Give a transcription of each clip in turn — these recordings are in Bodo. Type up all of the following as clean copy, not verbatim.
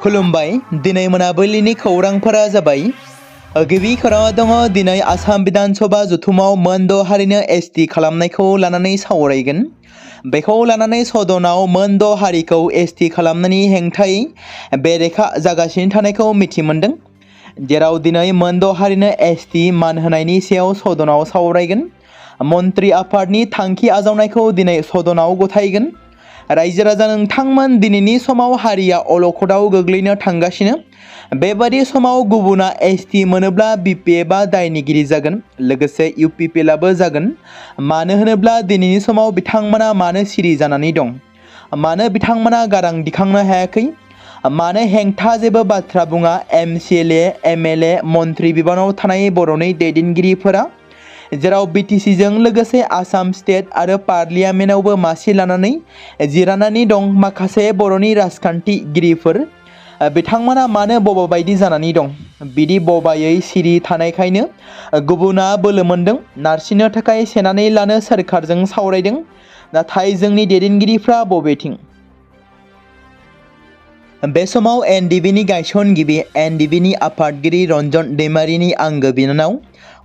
खुलुमबाय दिनै मोनाबिलिनि खौरांफोरा जाबाय गिबि खौराङा दङ दिनै आसाम बिधानसभा जथुमाव मोनद' हारिनो एसटि खालामनायखौ लानानै सावरायगोन। बेखौ लानानै सदनाव मोनद' हारिखौ एसटि खालामनायनि हेंथायै बेरेखा जागासिनो थानायखौ मिथि मोनदों। जेराव दिनै मोनद' हारिनो एसटि मान होनायनि सायाव सदनाव सावरायगोन। मन्त्रि आफादनि थांखि आजावनायखौ दिनै सदनाव गथायगोन। रायजो राजा नोंथांमोन दिनैनि समाव हारिया अलखदाव गोग्लैनो थांगासिनो। बेबादि समाव गुबुना एसटि मोनोब्ला बिपिएफआ दायनिगिरि जागोन, लोगोसे इउपिपिएलआबो जागोन। मानो होनोब्ला दिनैनि समाव बिथांमोना मानो सिरि जानानै दं? मानो बिथांमोना गारां दिखांनो हायाखै? मानो हेंथा जेबो बाथ्रा बुङा एमसिएलए, एमएलए, मन्त्रि बिबानाव थानाय बर'नि दैदेनगिरिफोरा? जेराव बिटिसिजों लोगोसे आसाम स्टेट आरो पार्लियामेन्टआवबो मासि लानानै जिरायनानै दं माखासे बर'नि राजखान्थिगिरिफोर। बिथांमोना मानो बबा बायदि जानानै दं? बिदि बबायै सिरि थानायखायनो गुबुना बोलो मोन्दों। नारसिननो थाखाय सेनानै लानो सोरखारजों सावरायदों। नाथाय जोंनि दैदेनगिरिफ्रा बबेथिं? बे समाव एनडिबिनि गायसनगिरि एनडिबिनि आफादगिरि रन्जन दैमारिनि आंगो बिनानाव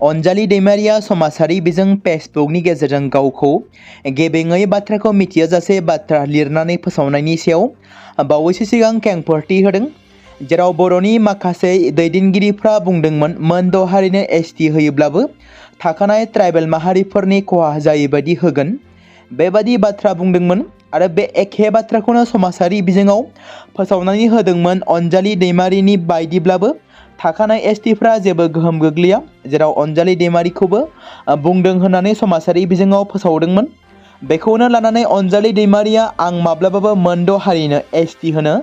अनजालि दैमारिया समाजारि बिजों फेसबुकनि गेजेरजों गावखौ गेबेङै बाथ्राखौ मिथियाजासे बाथ्रा लिरनानै फोसावनायनि सायाव बावैसो सिगां खेंफोरथि होदों। जेराव बर'नि माखासे दैदेनगिरिफ्रा बुंदोंमोन मोनद' हारिनो एसटि होयोब्लाबो थाखानाय ट्राइबेल माहारिफोरनि खहा जायैबायदि होगोन। बेबादि बाथ्रा बुंदोंमोन आरो बे एखे बाथ्राखौनो समाजारि बिजोङाव फोसावनानै होदोंमोन। अनजालि दैमारिनि बायदिब्लाबो थाखानाय एसटिफ्रा जेबो गोहोम गोग्लैया। जेराव अनजालि दैमारिखौबो बुंदों होननानै समाजारि बिजोङाव फोसावदोंमोन। बेखौनो लानानै अनजालि दैमारिया आं माब्लाबाबो मोनद' हारिनो एसटि होनो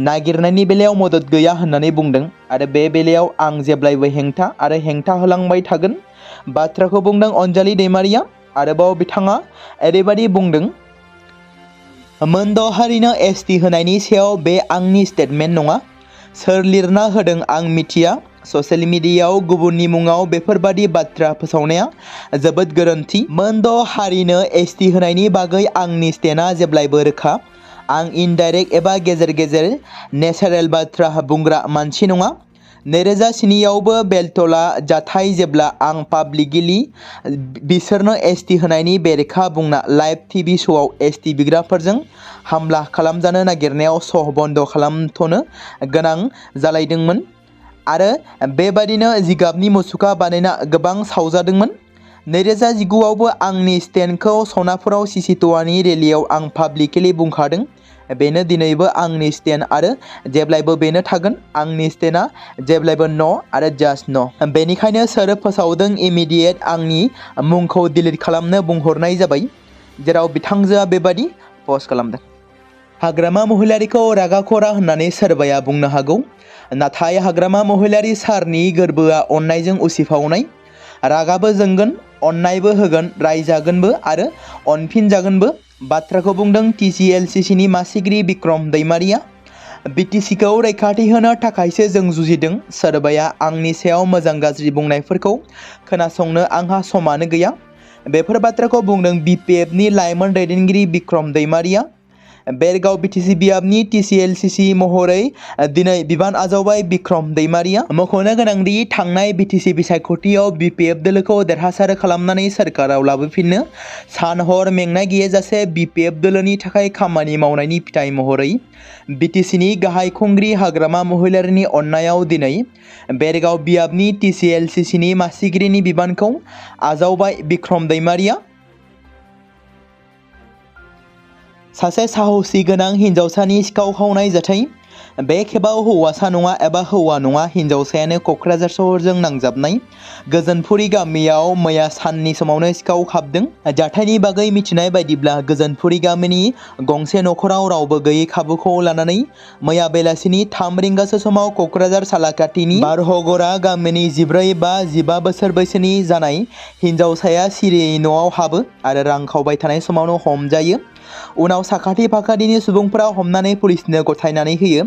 नागिरनायनि बेलायाव मदद गैया होननानै बुंदों आरो बे बेलायाव आं जेब्लायबो हेंथा आरो हेंथा होलांबाय थागोन बाथ्राखौ बुंदों अनजालि दैमारिया। आरोबाव बिथाङा ओरैबायदि बुंदों, मोनद' हारिनो एसटि होनायनि सायाव बे आंनि स्टेटमेन्ट नङा। सोर लिरना होदों आं मिथिया। ससियेल मिडियायाव गुबुननि मुङाव बेफोरबादि बाथ्रा फोसावनाया जोबोद गोरोन्थि। मोनद' हारिनो एसटि होनायनि बागै आंनि स्टेन्डआ जेब्लायबो रोखा। आं इनडाइरेक्ट एबा गेजेर गेजेर नेचारेल बाथ्रा बुंग्रा मानसि नङा। 2007आवबो बेलतला जाथाय जेब्ला आं पाब्लिकलि बिसोरनो एसटि होनायनि बेरेखा बुंना लाइभ टिभि श'आव एसटि बिग्राफोरजों हामला खालामजानो नागिरनायाव सह बन्द खालामथ'नो गोनां जालायदोंमोन आरो बेबादिनो जिगाबनि मुसुखा बानायना गोबां सावजादोंमोन। 2019आवबो आंनि स्टेन्डखौ सनापुराव सिसिट'वानि रेलियाव आं पाब्लिकलि बुंखादों। बेनो दिनैबो आंनि स्टेन्ड आरो जेब्लायबो बेनो थागोन। आंनि स्टेन्डआ जेब्लायबो न' आरो जास्ट न'। बेनिखायनो सोर फोसावदों इमिडियेट आंनि मुंखौ डिलिट खालामनो बुंहरनाय जाबाय। जेराव बिथांजोआ बेबादि पस्ट खालामदों। हाग्रामा महिलारिखौ रागा खरा होननानै सोरबाया बुंनो हागौ। नाथाय हाग्रामा महिलारि सारनि गोरबोआ अननायजों उसिफावनाय। रागाबो जोंगोन, अननायबो होगोन, रायजागोनबो आरो अनफिनजागोनबो। बाथ्राखौ बुंदों टिसिएलसिसिनि मासिगिरि बिक्रम दैमारिया। बिटिसिखौ रैखाथि होनो थाखायसो जों जुजिदों। सोरबाया आंनि सायाव मोजां गाज्रि बुंनायफोरखौ खोनासंनो आंहा समानो गैया। बेफोर बाथ्राखौ बुंदों बिपिएफनि लाइमोन दैदेनगिरि बिक्रम दैमारिया। बेरगाव बिटिसि बियाबनि टिसिएलसिसि महरै दिनै बिबान आजावबाय बिक्रम दैमारिया। मख'नो गोनांदि थांनाय बिटिसि बिसायख'थियाव बिपिएफ दोलोखौ देरहासार खालामनानै सोरखाराव लाबोफिननो सान हर मेंनाय गैयाजासे बिपिएफ दोलोनि थाखाय खामानि मावनायनि फिथाइ महरै बिटिसिनि गाहाय खुंग्रि हाग्रामा महिलारिनि अननायाव दिनै बेरगाव बियाबनि टिसिएलसिसिनि मासिगिरिनि बिबानखौ आजावबाय बिक्रम दैमारिया। सासे साहसि गोनां हिन्जावसानि सिखाव खावनाय जाथाय। बे खेबाव हौवासा नङा एबा हौवा नङा हिन्जावसायानो क'क्राझार सहरजों नांजाबनाय गोजोनपुरि गामियाव मैया साननि समावनो सिखाव खाबदों। जाथायनि बागै मिथिनाय बायदिब्ला गोजोनपुरि गामिनि गंसे न'खराव रावबो गैयै खाबुखौ लानानै मैया बेलासिनि 3 रिंगासो समाव क'क्राझार सालाकाथिनि बारहगरा गामिनि 14 बा 15 बोसोर बैसोनि जानाय हिन्जावसाया सिरियै न'आव हाबो आरो रां खावबाय थानाय समावनो हमजायो। उनाव साखाथि फाखाथिनि सुबुंफोरा हमनानै पुलिसनो गथायनानै होयो।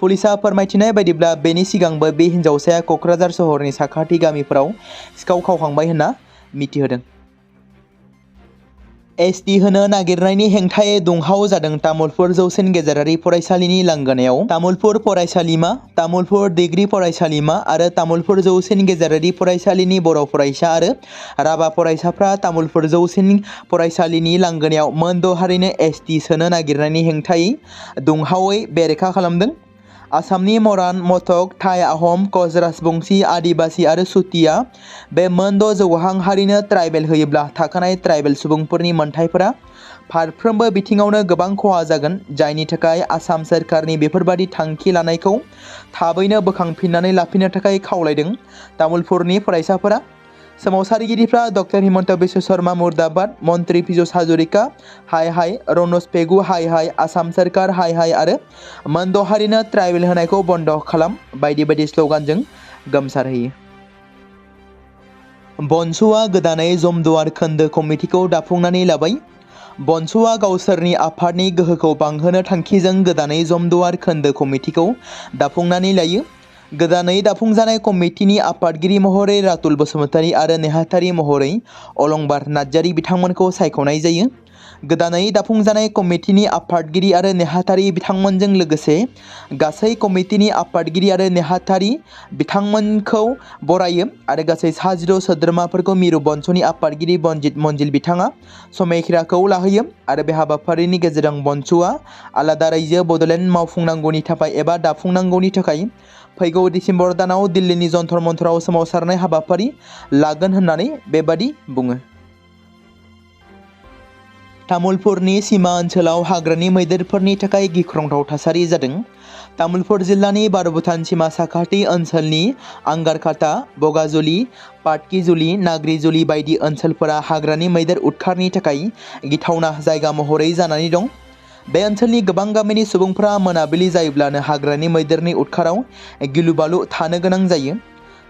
पुलिसा फोरमायथिनाय बायदिब्ला बेनि सिगांबो बे हिन्जावसाया क'क्राझार सहरनि साखाथि गामिफोराव सिखाव खावखांबाय होनना मिथिहोदों। एसटि होनो नागिरनायनि हेंथायै दुंहाव जादों तामुलपुर जौसिन गेजेरारि फरायसालिनि लांगोनायाव। तामुलपुर फरायसालिमा, तामुलपुर डिग्री फरायसालिमा आरो तामुलपुर जौसिन गेजेरारि फरायसालिनि बर' फरायसा आरो राभा फरायसाफ्रा तामुलपुर जौसिन फरायसालिनि लांगोनायाव मोन द' हारिनो एसटि सोनो नागिरनायनि हेंथायै दुंहावै बेरेखा खालामदों। आसामनि मरान, मटक, थाई, आहम, कच, राजबंशी, आदिबासी आरो सुतिया बे मोन द' जौगाहां हारिनो ट्राइबेल होयोब्ला थाखानाय ट्राइबेल सुबुंफोरनि मोनथायफोरा फारफ्रोमबो बिथिङावनो गोबां खहा जागोन, जायनि थाखाय आसाम सोरखारनि बेफोरबादि थांखि लानायखौ थाबैनो बोखांफिननानै लाफिननो थाखाय खावलायदों। तामुलपुरनि फरायसाफोरा सोमावसारगिरिफ्रा डक्टर हिमन्त बिश्व शर्मा मुर्दाबाद, मन्त्रि पीयूष हाजरिका हाय हाय, रनज पेगु हाय हाय, आसाम सोरखार हाय हाय आरो मोन द' हारिनो ट्राइबेल होनायखौ बन्द खालाम बायदि बायदि स्लगानजों गोमसारहोयो। बनसुआ गोदानै जमदुवार खोन्दो कमिटिखौ दाफुंनानै लाबाय। बनसुआ गावसोरनि आफादनि गोहोखौ बांहोनो थांखिजों गोदानै जमदुवार खोन्दो कमिटिखौ दाफुंनानै लायो। गोदानै दाफुंजानाय कमिटिनि आफादगिरि महरै रातुल बसुमतारी आरो नेहाथारि महरै अलंबार नार्जारी बिथांमोनखौ सायख'नाय जायो। गोदानै दाफुंजानाय कमिटिनि आफादगिरि आरो नेहाथारि बिथांमोनजों लोगोसे गासै कमिटिनि आफादगिरि आरो नेहाथारि बिथांमोनखौ बरायो आरो गासै 16 सोद्रोमाफोरखौ मिरु बनस'नि आफादगिरि बनजित मनजिल बिथाङा समायखिराखौ लाहोयो आरो बे हाबाफारिनि गेजेरजों बनस'आ आलादा रायजो बड'लेण्ड मावफुंनांगौनि थाखाय एबा दाफुंनांगौनि थाखाय फैगौ डिसेम्बर दानाव दिल्लीनि जन्तर मन्तराव सोमावसारनाय हाबाफारि लागोन होननानै बेबादि बुङो। तामुलपुरनि सिमा ओनसोलाव हाग्रानि मैदेरफोरनि थाखाय गिख्रंथाव थासारि जादों। तामुलपुर जिल्लानि भारत-भुटान सिमा साखाथि ओनसोलनि आंगारखाता, बगाजुलि, पाटकिजुलि, नाग्रिजुलि बायदि ओनसोलफोरा हाग्रानि मैदेर उदखारनि थाखाय गिथावना जायगा महरै जानानै दं। बे ओनसोलनि गोबां गामिनि सुबुंफ्रा मोनाबिलि जायोब्लानो हाग्रानि मैदेरनि उदखाराव गिलुबालु थानो गोनां जायो।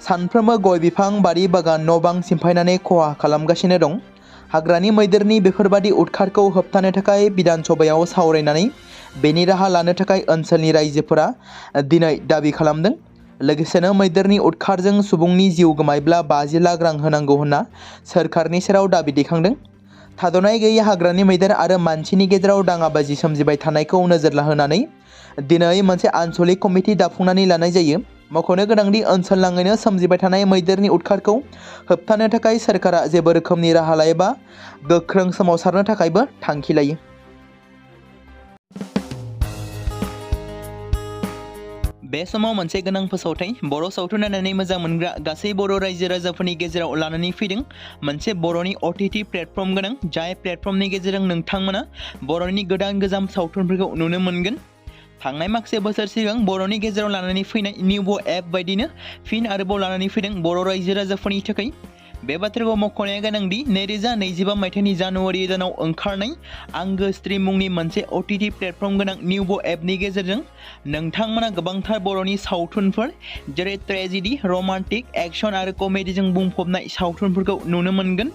सानफ्रोमबो गय बिफां, बारि बागान, न' बां सिमफायनानै खहा खालामगासिनो दं। हाग्रानि मैदेरनि बेफोरबादि उदखारखौ होबथानो थाखाय बिधान सभायाव सावरायनानै बेनि राहा लानो थाखाय ओनसोलनि रायजोफोरा दिनै दाबि खालामदों। लोगोसेनो मैदेरनि उदखारजों सुबुंनि जिउ गोमायोब्ला 50 लाख रां होनांगौ होनना सोरखारनि सेराव दाबि दैखांदों। थाद'नाय गैयै हाग्रानि मैदेर आरो मानसिनि गेजेराव दाङाबाजि सोमजिबाय थानायखौ नोजोर होनानै दिनै मोनसे आनसलिक कमिटि दाफुंनानै लानाय जायो। मख'नो गोनांदि ओनसोल नाङैनो सोमजिबाय थानाय मैदेरनि उदखारखौ होबथानो थाखाय सोरखारा जेबो रोखोमनि राहा लायोबा गोख्रों सोमावसारनो थाखायबो थांखि लायो। बे समाव मोनसे गोनां फोसावथाय बर' सावथुन नायनानै मोजां मोनग्रा गासै बर' रायजो राजाफोरनि गेजेराव लानानै फैदों मोनसे बर'नि OTT प्लेटफर्म गोनां, जाय प्लेटफर्मनि गेजेरजों नोंथांमोना बर'नि गोदान गोजाम सावथुनफोरखौ नुनो मोनगोन। थांनाय माखासे बोसोर सिगां बर'नि गेजेराव लानानै फैनाय निउबो एप बायदिनो फिन आरोबाव लानानै फैदों बर' रायजो राजाफोरनि थाखाय। बे बाथ्राखौ मख'नाया गोनांदि 2025 मायथाइनि जानुवारि दानाव ओंखारनाय आंगो स्ट्रिम मुंनि मोनसे OTT प्लेटफर्म गोनां निउबो एपनि गेजेरजों नोंथांमोना गोबांथार बर'नि सावथुनफोर जेरै ट्रेजेडि, रमान्टिक, एक्शन आरो कमेडिजों बुंफबनाय सावथुनफोरखौ नुनो मोनगोन।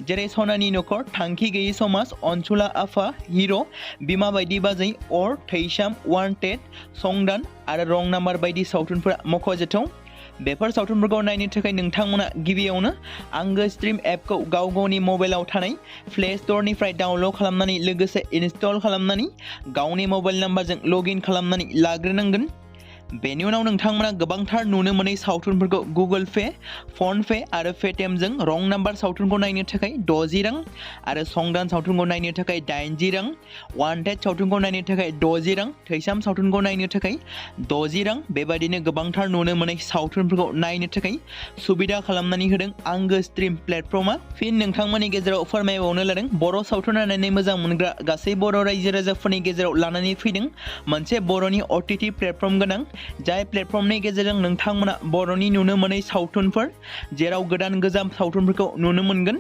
जेरै सनानि नखर, थांखि गैयै समाज, अनसुला आफा, हिर', बिमा बायदि बाजै, अर, थैसाम, वान्टेड, संदान आरो रं नाम्बार बायदि सावथुनफोरा मख'जाथाव। बेफोर सावथुनफोरखौ नायनो थाखाय नोंथांमोना गिबियावनो आंगो स्ट्रिम एपखौ गाव गावनि मबाइलाव थानाय प्ले स्ट'रनिफ्राय डाउनल'ड खालामनानै लोगोसे इनस्टल खालामनानै गावनि मबाइल नाम्बारजों लगइन खालामनानै लाग्रोनांगोन। बेनि उनाव नोंथांमोना गोबांथार नुनो मोनै सावथुनफोरखौ गुगोल पे, फन पे आरो पेटिएमजों रं नाम्बार सावथुनखौ नायनो थाखाय 60 रां आरो संदान सावथुनखौ नायनो थाखाय 80 रां, वान्टेड सावथुनखौ नायनो थाखाय 60 रां, थैसाम सावथुनखौ नायनो थाखाय 60 रां बेबायदिनो गोबांथार नुनो मोनै सावथुनफोरखौ नायनो थाखाय सुबिदा खालामनानै होदों आंगो स्ट्रिम प्लेटफर्मा। फिन नोंथांमोननि गेजेराव फोरमायबावनो लादों बर' सावथुन नायनानै मोजां मोनग्रा गासै बर' रायजो राजाफोरनि गेजेराव लानानै फैदों मोनसे बर'नि OTT प्लेटफर्म गोनां, जाय प्लेटफर्मनि गेजेरजों नोंथांमोना बर'नि नुनो मोनै सावथुनफोर जेराव गोदान गोजाम सावथुनफोरखौ नुनो मोनगोन।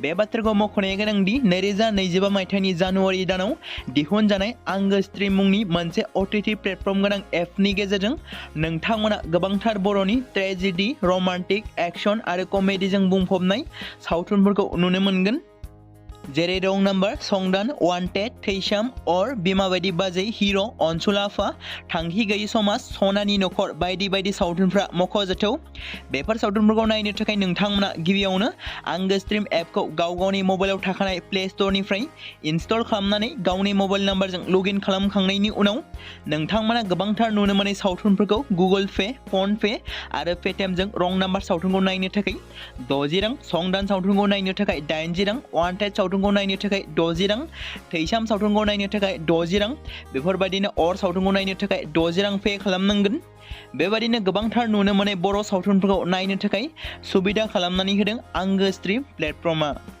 बे बाथ्राखौ मख'नाया गोनांदि 2025 मायथाइनि जानुवारि दानाव दिहुनजानाय आंगो स्ट्रिम मुंनि मोनसे OTT प्लेटफर्म गोनां एपनि गेजेरजों नोंथांमोना गोबांथार बर'नि ट्रेजेडि, रमान्टिक, एक्शन आरो कमेडिजों बुंफबनाय सावथुनफोरखौ नुनो मोनगोन। जेरै रं नाम्बार, संदान, वान्टेड, थैसाम, अर, बिमा बायदि बाजै, हिर', अनसुलाफा, थांखि गैयि समाज, सनानि नखर बायदि बायदि सावथुनफ्रा मख'जाथाव। बेफोर सावथुनफोरखौ नायनो थाखाय नोंथांमोना गिबियावनो आंगो स्ट्रिम एपखौ गाव गावनि मबाइलाव थाखानाय प्ले स्ट'रनिफ्राय इनस्टल खालामनानै गावनि मबाइल नाम्बारजों लगइन खालामखांनायनि उनाव नोंथांमोना गोबांथार नुनो मोनै सावथुनफोरखौ गुगोल पे, फन पे आरो पेटिएमजों रं नाम्बार सावथुनखौ नायनो थाखाय 60 रां, संदान सावथुनखौ नायनो थाखाय 80 रां, वान्टेड सावथुनखौ नायनो थाखाय 60 रां, थैसाम सावथुनखौ नायनो थाखाय 60 रां, बेफोरबायदिनो अर सावथुनखौ नायनो थाखाय 60 रां पे खालामनांगोन। बेबायदिनो गोबांथार नुनो मोनै बर' सावथुनफोरखौ नायनो थाखाय सुबिदा खालामनानै होदों आंगो स्ट्रिम प्लेटफर्मआ।